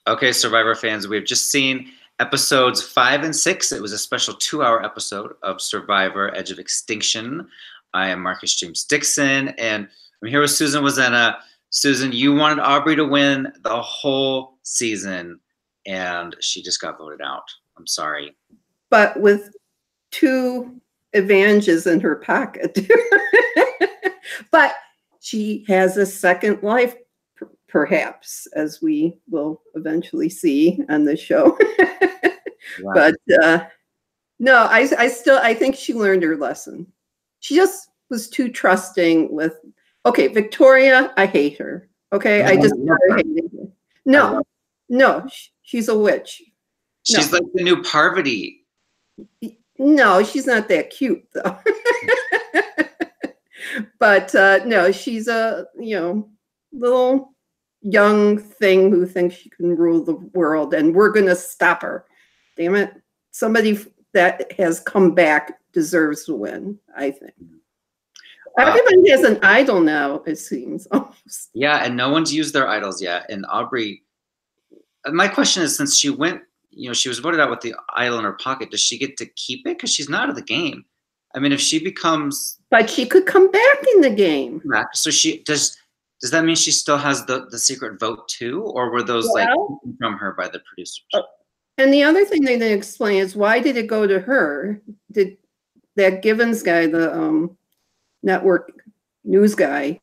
Okay, Survivor fans, we've just seen episodes 5 and 6. It was a special 2-hour episode of Survivor: Edge of Extinction. I am Marcus James Dixon, and I'm here with Susan Wloszczyna. Susan, you wanted Aubry to win the whole season, and she just got voted out. I'm sorry. But with 2 advantages in her pocket. But she has a second life, perhaps, as we will eventually see on the show. Wow. But no, I think she learned her lesson. She just was too trusting with, okay, Victoria, I hate her. Okay, I just started hating her. No, she's a witch. She's like the new Parvati. No, she's not that cute though. But no, she's a little young thing who thinks she can rule the world, and we're going to stop her. Damn it! Somebody that has come back deserves to win, I think. Everybody has an idol now, it seems. Almost. Yeah, and no one's used their idols yet. And Aubry, my question is, since she went, she was voted out with the idol in her pocket, does she get to keep it? Because she's not out of the game. I mean, if she becomes... But she could come back in the game. So she does that mean she still has the secret vote too? Or were those like from her by the producers? And the other thing they didn't explain is, why did it go to her? Did that Givens guy, the network news guy,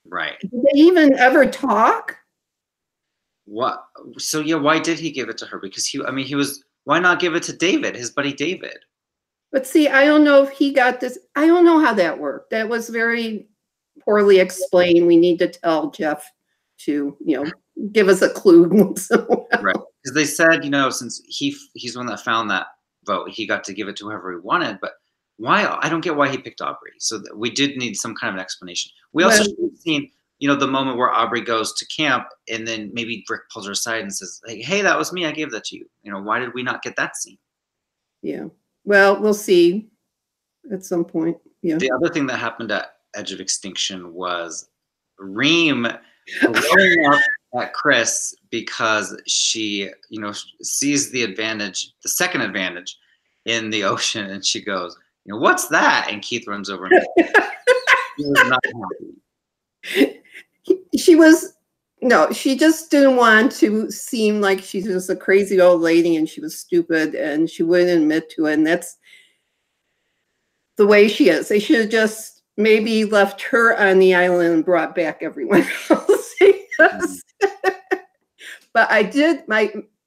right? Did they even ever talk? What? So yeah, why did he give it to her? Because he was, why not give it to David, his buddy David? But see, I don't know if he got this. I don't know how that worked. That was very poorly explained. We need to tell Jeff to, give us a clue once in a while. Right. Because they said, since he's the one that found that vote, he got to give it to whoever he wanted. But why? I don't get why he picked Aubry. So we did need some kind of an explanation. We also should have seen, the moment where Aubry goes to camp, and then maybe Rick pulls her aside and says, hey, that was me. I gave that to you. Why did we not get that scene? Yeah. Well, we'll see at some point. Yeah. The other thing that happened at Edge of Extinction was Reem blowing up at Chris because she, sees the second advantage in the ocean, and she goes, what's that? And Keith runs over and he was not happy. She just didn't want to seem like she's just a crazy old lady and she was stupid, and she wouldn't admit to it. And that's the way she is. They should have just maybe left her on the island and brought back everyone else. But I did,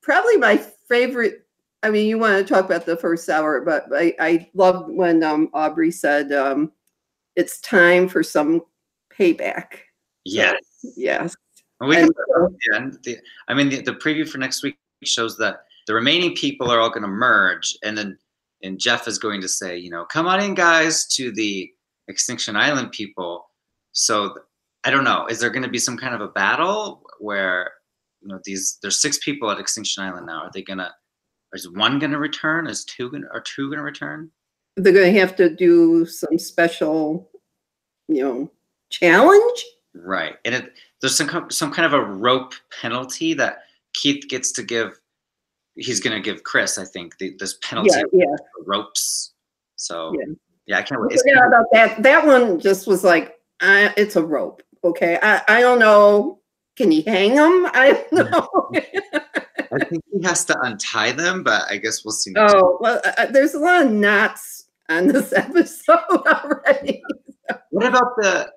probably my favorite, you want to talk about the first hour, but I loved when Aubry said, it's time for some payback. Yes. Yes. And we can, the preview for next week shows that the remaining people are all going to merge, and Jeff is going to say, come on in, guys, to the Extinction Island people. So I don't know. Is there going to be some kind of a battle where there's 6 people at Extinction Island now? Are they gonna? Is one going to return? Are two going to return? They're going to have to do some special, challenge. Right, and there's some kind of a rope penalty that Keith gets to give. He's going to give Chris, I think, this penalty for ropes. So yeah, I can't wait. Forget about that. That one just was like, it's a rope. Okay, I don't know. Can he hang them? I don't know. I think he has to untie them, but I guess we'll see. Oh well, there's a lot of knots on this episode already. What about the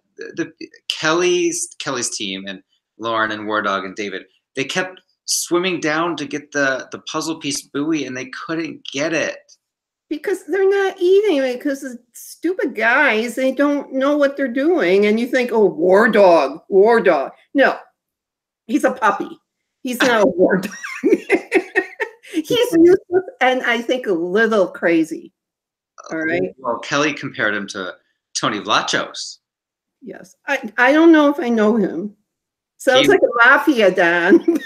Kelly's team and Lauren and War Dog and David? They kept swimming down to get the puzzle piece buoy, and they couldn't get it because they're not eating it, because the stupid guys, they don't know what they're doing. And you think, oh, War Dog. No, he's a puppy. He's not a war dog. He's useless and I think a little crazy. All right. Well, Kelly compared him to Tony Vlachos. Yes. I don't know if I know him. Sounds like a mafia don.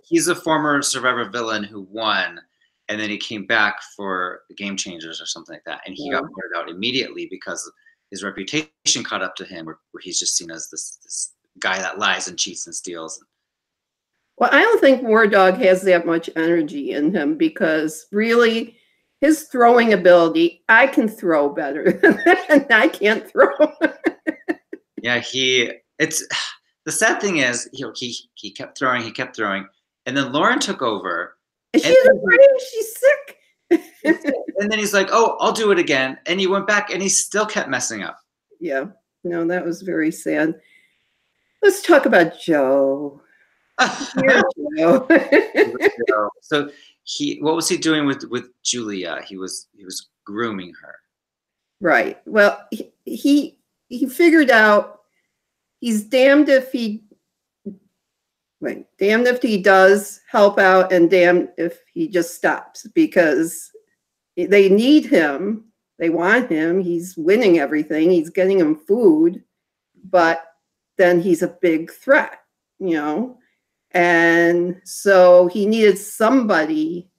He's a former Survivor villain who won, and then he came back for the Game Changers or something like that, and he got voted out immediately because his reputation caught up to him, where he's just seen as this guy that lies and cheats and steals. Well, I don't think War Dog has that much energy in him because really his throwing ability, I can throw better and I can't throw. Yeah, it's the sad thing is he kept throwing, and then Lauren took over. She's afraid, she's sick. And then he's like, "Oh, I'll do it again." And he went back and he still kept messing up. Yeah, no, that was very sad. Let's talk about Joe. Joe. So what was he doing with Julia? He was grooming her. Right. Well, he figured out he's damned if he does help out and damned if he just stops, because they need him. They want him. He's winning everything. He's getting them food, but then he's a big threat, you know? And so he needed somebody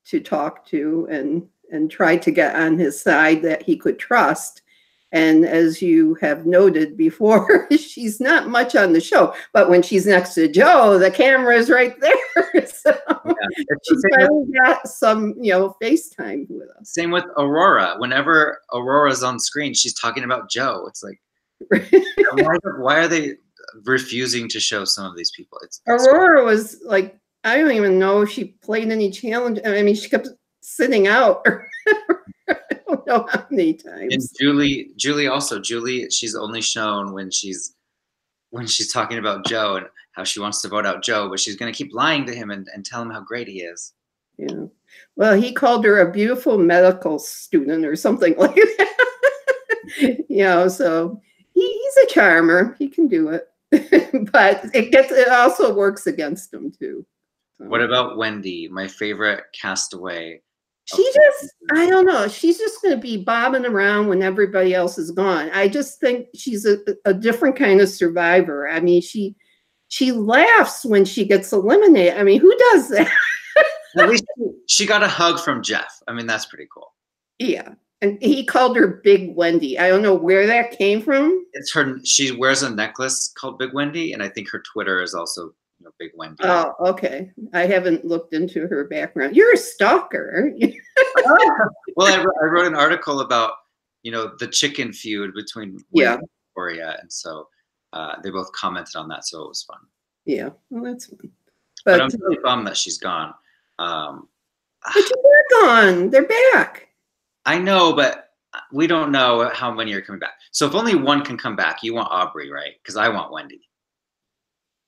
to talk to and try to get on his side that he could trust. And as you have noted before, she's not much on the show, but when she's next to Joe, the camera is right there. So she's finally got some, FaceTime with us. Same with Aurora. Whenever Aurora's on screen, she's talking about Joe. It's like, why are they refusing to show some of these people? Aurora was like, I don't even know if she played any challenge. I mean, she kept sitting out. I don't know how many times. And Julie also. She's only shown when she's talking about Joe and how she wants to vote out Joe, but she's going to keep lying to him and tell him how great he is. Yeah. Well, he called her a beautiful medical student or something like that. So he's a charmer. He can do it. But it also works against him too. So. What about Wendy, my favorite castaway? I don't know. She's just going to be bobbing around when everybody else is gone. I just think she's a different kind of survivor. I mean, she laughs when she gets eliminated. I mean, who does that? At least she got a hug from Jeff. I mean, that's pretty cool. Yeah. And he called her Big Wendy. I don't know where that came from. It's her. She wears a necklace called Big Wendy, and I think her Twitter is also Big Wendy. Oh, okay. I haven't looked into her background. You're a stalker. Well, I wrote an article about the chicken feud between Wendy and Victoria, and so they both commented on that, so it was fun. Yeah, well, that's fun. But I'm really bummed that she's gone. But they're gone. They're back. I know, but we don't know how many are coming back. So if only one can come back, you want Aubry, right? Because I want Wendy.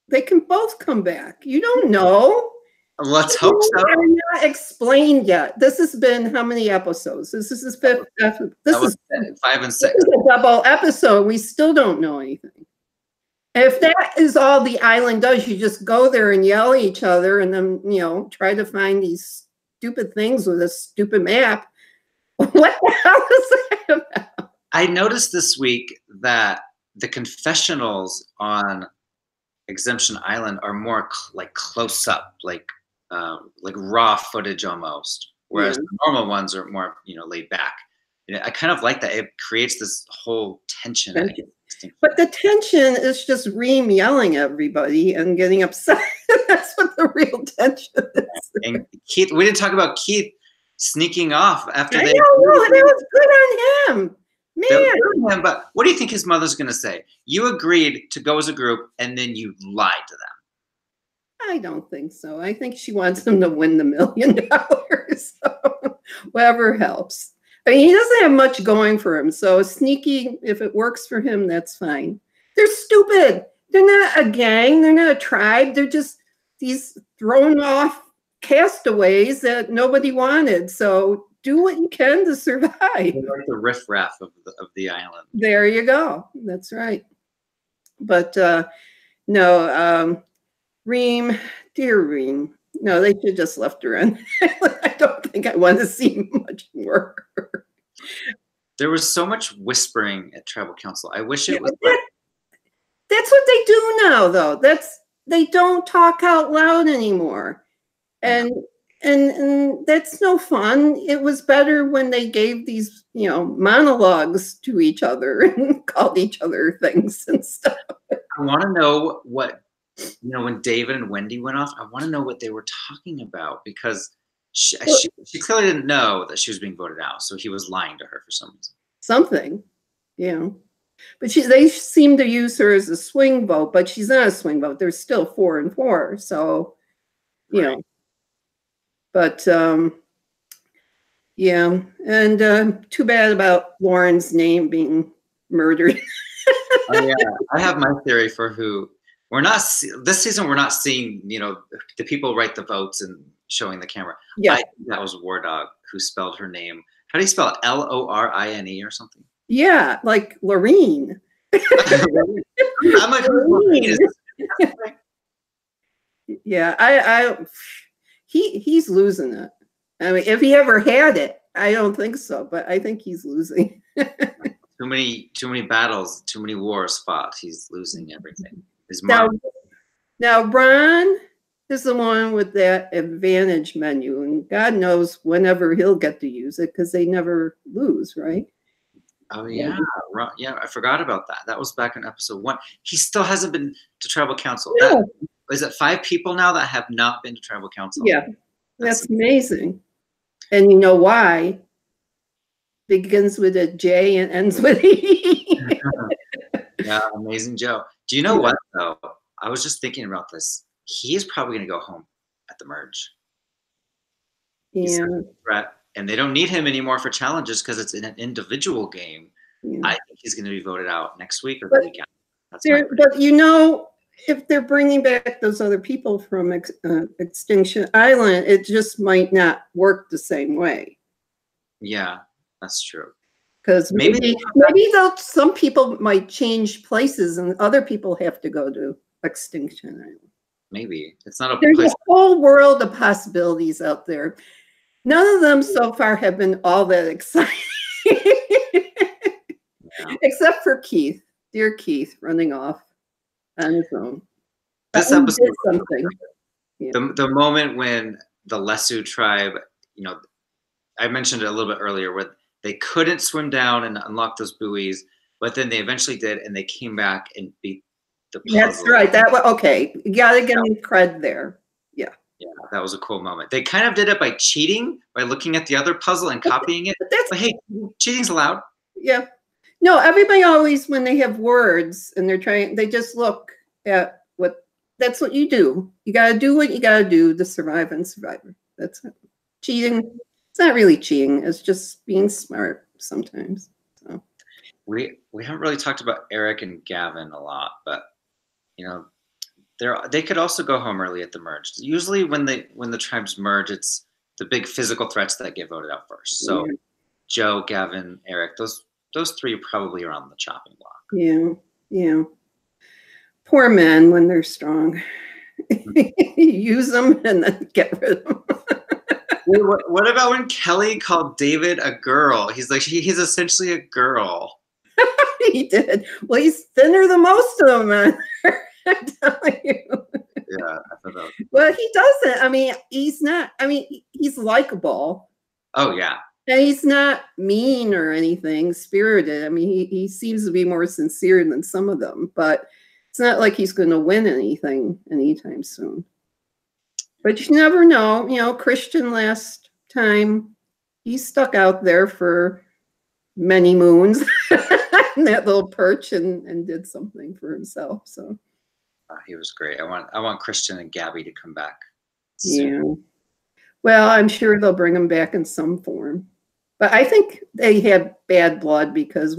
They can both come back. You don't know. Let's hope so. They're not explained yet. This has been how many episodes? This is his fifth. This is 5 and 6. This is a double episode. We still don't know anything. If that is all the island does, you just go there and yell at each other and then, try to find these stupid things with a stupid map. What the hell is that about? I noticed this week that the confessionals on Exemption Island are more like close up, like raw footage almost, whereas the normal ones are more laid back. I kind of like that. It creates this whole tension. But the tension is just Reem yelling at everybody and getting upset. That's what the real tension is. And Keith, we didn't talk about Keith sneaking off after that was good on him. Man. But what do you think his mother's going to say? You agreed to go as a group, and then you lied to them. I don't think so. I think she wants him to win the $1 million. So whatever helps. I mean, he doesn't have much going for him. So sneaky, if it works for him, that's fine. They're stupid. They're not a gang. They're not a tribe. They're just these thrown off castaways that nobody wanted. So do what you can to survive. They're like the riffraff of the island. There you go. That's right. But no, Reem, dear Reem. No, they should just left her in. I don't think I want to see much more. There was so much whispering at tribal council. I wish it was. That's what they do now, though. They don't talk out loud anymore, and that's no fun. It was better when they gave these, monologues to each other and called each other things and stuff. I want to know what you know, when David and Wendy went off, I want to know what they were talking about, because she clearly didn't know that she was being voted out. So he was lying to her for some reason. Something, yeah. But they seem to use her as a swing vote, but she's not a swing vote. There's still 4 and 4. So, you know, but yeah. And too bad about Lauren's name being murdered. Oh, yeah. I have my theory for who we're not this season. We're not seeing, you know, the people write the votes and showing the camera. Yeah. I think that was War Dog who spelled her name. How do you spell it? Lorine or something? Yeah, like Lorene. I'm like, Lorene. Yeah, he's losing it. I mean, if he ever had it, I don't think so, but I think he's losing. Too many battles, too many wars fought. He's losing everything. Now Ron is the one with that advantage menu, and God knows whenever he'll get to use it, because they never lose, right? Oh yeah, yeah. I forgot about that. That was back in episode 1. He still hasn't been to tribal council. Yeah. Is it 5 people now that have not been to tribal council? Yeah, that's amazing. And you know why? Begins with a J and ends with E. Yeah, amazing Joe. Do you know what though? I was just thinking about this. He is probably going to go home at the merge. Yeah. And they don't need him anymore for challenges because it's in an individual game. Yeah. I think he's going to be voted out next week or the weekend. But you know, if they're bringing back those other people from Extinction Island, it just might not work the same way. Yeah, that's true. Because maybe some people might change places and other people have to go to Extinction Island. Maybe it's not a There's place. A whole world of possibilities out there. None of them so far have been all that exciting. Yeah. Except for Keith, dear Keith, running off on his own. This episode, the moment when the Lesu tribe, you know, I mentioned it a little bit earlier, where they couldn't swim down and unlock those buoys, but then they eventually did, and they came back and beat the puzzle. That's right. That was okay. You gotta give me cred there. Yeah. Yeah, that was a cool moment. They kind of did it by cheating, by looking at the other puzzle and copying it. But hey, cheating's allowed. Yeah. No, everybody always, when they have words and they're trying, they just look at that's what you do. You got to do what you got to do to survive in Survivor. That's it. Cheating. It's not really cheating. It's just being smart sometimes. So we haven't really talked about Eric and Gavin a lot, but you know, they could also go home early at the merge. Usually when the tribes merge, it's the big physical threats that get voted out first. So yeah. Joe, Gavin, Eric, those 3 probably are on the chopping block. Yeah, yeah. Poor men when they're strong. Use them and then get rid of them. What about when Kelly called David a girl? He's like, he's essentially a girl. He did. Well, he's thinner than most of them. I'm telling you. Yeah, I thought that was... Well, he doesn't. I mean, he's not. I mean, he's likable. Oh yeah. And he's not mean or anything, spirited. I mean, he seems to be more sincere than some of them, but it's not like he's going to win anything anytime soon. But you never know. You know, Christian last time, he stuck out there for many moons in that little perch and did something for himself. So he was great. I want Christian and Gabby to come back soon. Yeah. Well, I'm sure they'll bring him back in some form. But I think they had bad blood because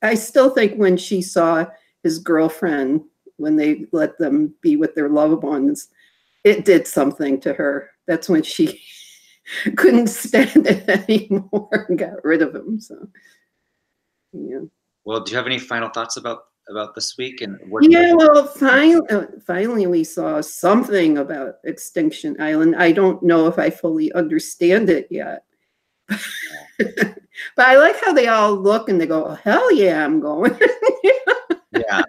I still think when she saw his girlfriend, when they let them be with their loved ones, it did something to her. That's when she couldn't stand it anymore and got rid of him. So, yeah. Well, do you have any final thoughts about this week? And yeah, well, finally we saw something about Extinction Island. I don't know if I fully understand it yet. But I like how they all look and they go, oh, hell yeah, I'm going. Yeah.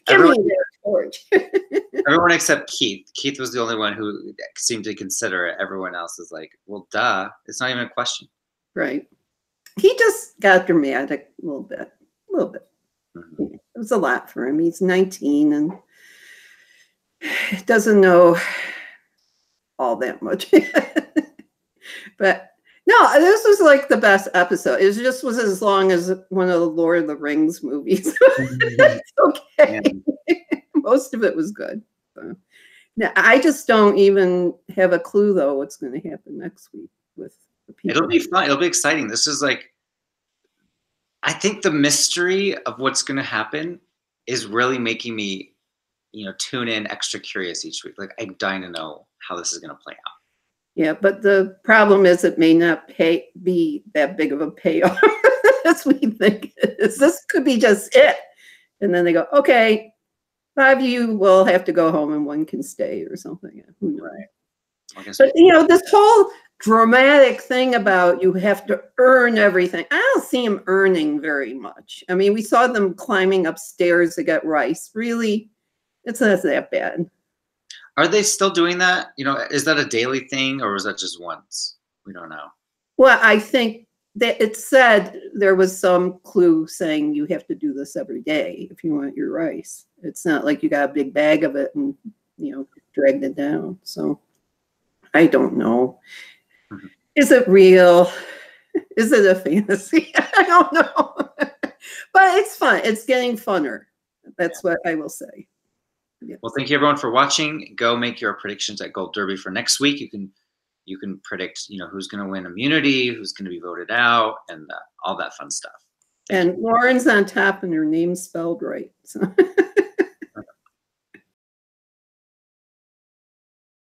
Give me their torch. Everyone except Keith. Keith was the only one who seemed to consider it. Everyone else is like, well, duh. It's not even a question. Right. He just got dramatic a little bit. Mm-hmm. It was a lot for him. He's 19 and doesn't know all that much. But no, this was like the best episode. It just was as long as one of the Lord of the Rings movies. It's okay. Yeah. Most of it was good. So, now, I just don't even have a clue, though, what's going to happen next week with the people. It'll be fun. It'll be exciting. This is like, I think the mystery of what's going to happen is really making me, tune in extra curious each week. Like, I'm dying to know how this is going to play out. Yeah, but the problem is it may not be that big of a payoff as we think it is. This could be just it. And then they go, okay, 5 of you will have to go home and 1 can stay or something. Who knows? Right. But, this whole dramatic thing about you have to earn everything. I don't see them earning very much. I mean, we saw them climbing upstairs to get rice. Really, it's not that bad. Are they still doing that? Is that a daily thing or was that just once? We don't know. Well, I think that it said there was some clue saying you have to do this every day if you want your rice. It's not like you got a big bag of it and, dragged it down. So I don't know. Mm-hmm. Is it real? Is it a fantasy? I don't know. But it's fun. It's getting funner. That's what I will say. Yes. Well, thank you everyone for watching. Go make your predictions at Gold Derby for next week. You can predict, who's going to win immunity, who's going to be voted out, and all that fun stuff. And Lauren's on top, and her name's spelled right. So.